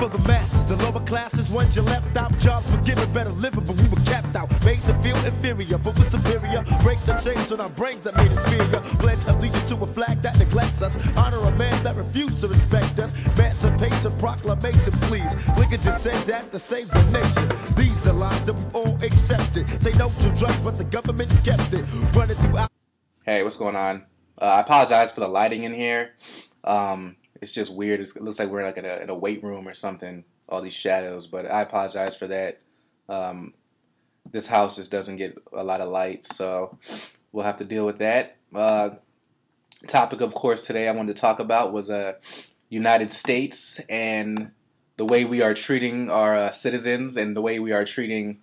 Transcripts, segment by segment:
for the masses, the lower classes, ones you left out. Jobs were given better living, but we were kept out. Made to feel inferior, but we're superior. Break the chains on our brains that made us inferior. Pledge allegiance to a flag that neglects us. Honor a man that refused to respect us. Emancipation proclamation, please. Lincoln just said that to save the nation. These are lies that we all accepted. Say no to drugs, but the government's kept it. Running through our... Hey, what's going on? I apologize for the lighting in here. It's just weird. It looks like we're like in a weight room or something. All these shadows, but I apologize for that. This house just doesn't get a lot of light, so we'll have to deal with that. Topic, of course, today I wanted to talk about was United States and the way we are treating our citizens and the way we are treating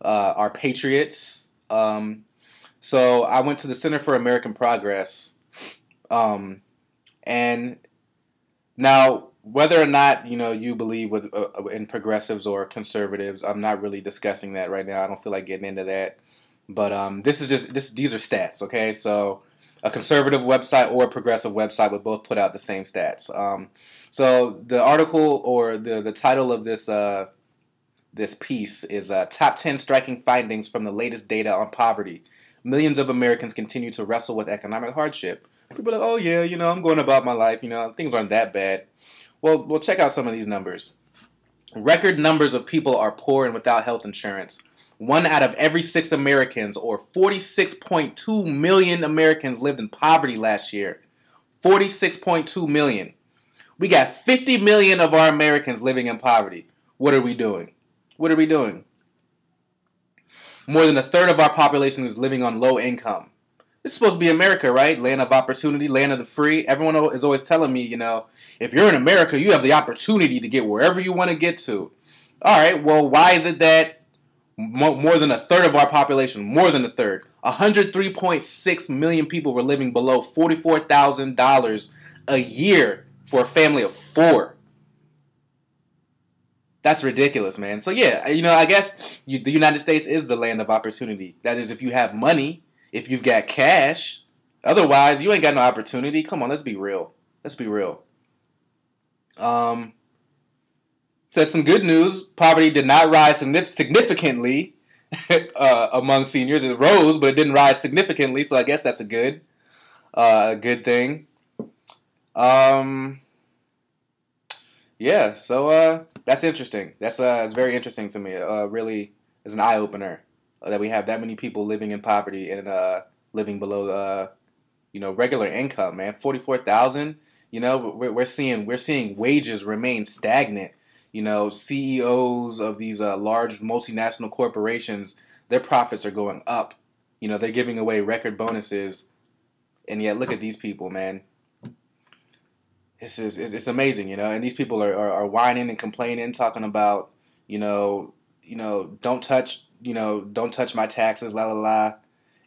our patriots. So I went to the Center for American Progress, and now whether or not you believe in progressives or conservatives, I'm not really discussing that right now. I don't feel like getting into that. But these are stats, okay? So a conservative website or a progressive website would both put out the same stats. So the article or the title of this piece is Top 10 Striking Findings from the Latest Data on Poverty. Millions of Americans continue to wrestle with economic hardship. People are like, oh yeah, I'm going about my life, things aren't that bad. Well, check out some of these numbers. Record numbers of people are poor and without health insurance. 1 out of every 6 Americans, or 46.2 million Americans, lived in poverty last year. 46.2 million. We got 50 million of our Americans living in poverty. What are we doing? What are we doing? More than a third of our population is living on low income. This is supposed to be America, right? Land of opportunity, land of the free. Everyone is always telling me, if you're in America, you have the opportunity to get wherever you want to get to. All right, well, why is it that more than a third of our population, more than a third, 103.6 million people were living below $44,000 a year for a family of 4? That's ridiculous, man. So yeah, I guess the United States is the land of opportunity. That is, if you have money, if you've got cash. Otherwise, you ain't got no opportunity. Come on, let's be real. Let's be real. Says some good news. Poverty did not rise significantly among seniors. It rose, but it didn't rise significantly. So I guess that's a good thing. Yeah. So that's interesting. That's it's very interesting to me. Really, is an eye opener that we have that many people living in poverty and living below regular income. Man, 44,000. We're seeing wages remain stagnant. CEOs of these large multinational corporations, their profits are going up. They're giving away record bonuses, and yet look at these people, man. It's amazing, and these people are whining and complaining, talking about, don't touch my taxes, la la la.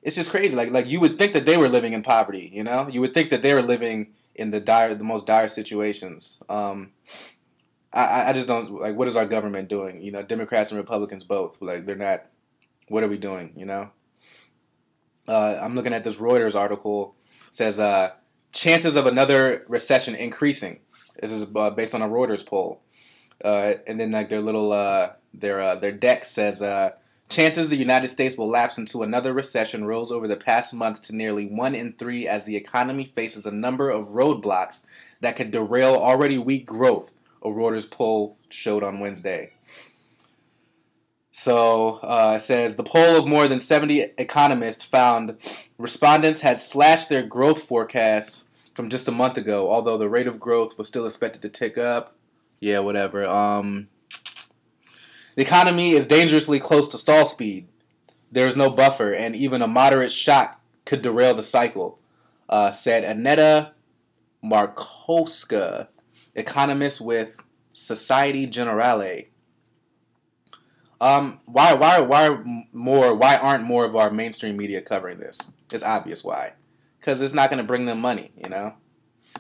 It's just crazy. Like you would think that they were living in poverty, You would think that they were living in the most dire situations. I just don't like. What is our government doing? Democrats and Republicans both. Like they're not. What are we doing? I'm looking at this Reuters article. It says chances of another recession increasing. This is based on a Reuters poll. And then like their little their deck says chances the United States will lapse into another recession rose over the past month to nearly 1 in 3 as the economy faces a number of roadblocks that could derail already weak growth. A Reuters poll showed on Wednesday. So it says the poll of more than 70 economists found respondents had slashed their growth forecasts from just a month ago, although the rate of growth was still expected to tick up. Yeah, whatever. The economy is dangerously close to stall speed. There is no buffer, and even a moderate shock could derail the cycle, said Aneta Markowska, economist with Societe Generale. Why aren't more of our mainstream media covering this? It's obvious why. Because it's not going to bring them money,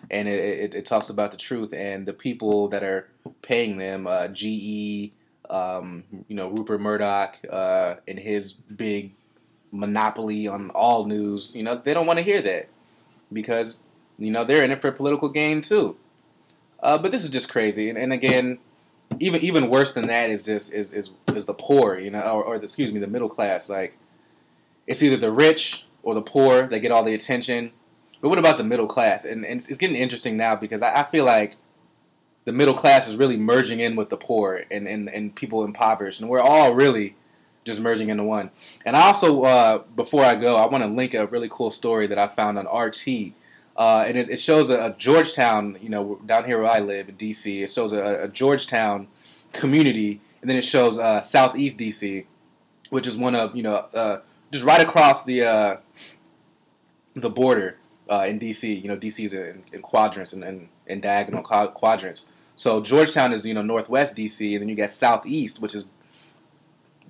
And it talks about the truth and the people that are paying them, GE, Rupert Murdoch, and his big monopoly on all news. They don't want to hear that because, they're in it for political gain too. But this is just crazy. And again, even worse than that is just is the poor, excuse me, the middle class. Like, it's either the rich or the poor that get all the attention. But what about the middle class? And it's getting interesting now because I feel like the middle class is really merging in with the poor and people impoverished, and we're all really just merging into one. And I also, before I go, I want to link a really cool story that I found on RT. And it shows a Georgetown, down here where I live in D.C. It shows a Georgetown community, and then it shows Southeast D.C., which is one of, just right across the border in D.C. D.C. is in quadrants and diagonal quadrants. So Georgetown is, northwest D.C., and then you got Southeast, which is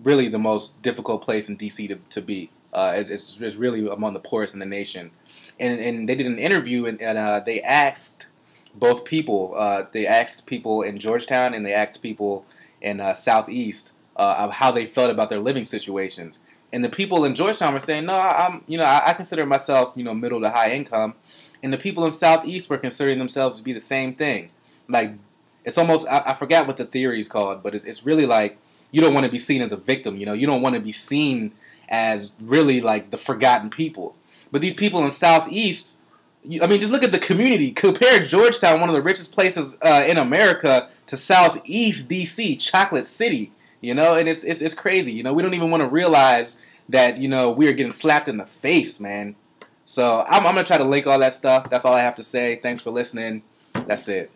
really the most difficult place in D.C. to be. It's really among the poorest in the nation. And they did an interview, and they asked both people. They asked people in Georgetown, and they asked people in Southeast of how they felt about their living situations. And the people in Georgetown were saying, "No, I consider myself, middle to high income," and the people in Southeast were considering themselves to be the same thing. Like, it's almost, I forgot what the theory is called, but it's really like you don't want to be seen as a victim. You don't want to be seen as really like the forgotten people. But these people in Southeast, just look at the community. Compare Georgetown, one of the richest places in America, to Southeast D.C., Chocolate City. And it's crazy. We don't even want to realize that, we are getting slapped in the face, man. So I'm going to try to link all that stuff. That's all I have to say. Thanks for listening. That's it.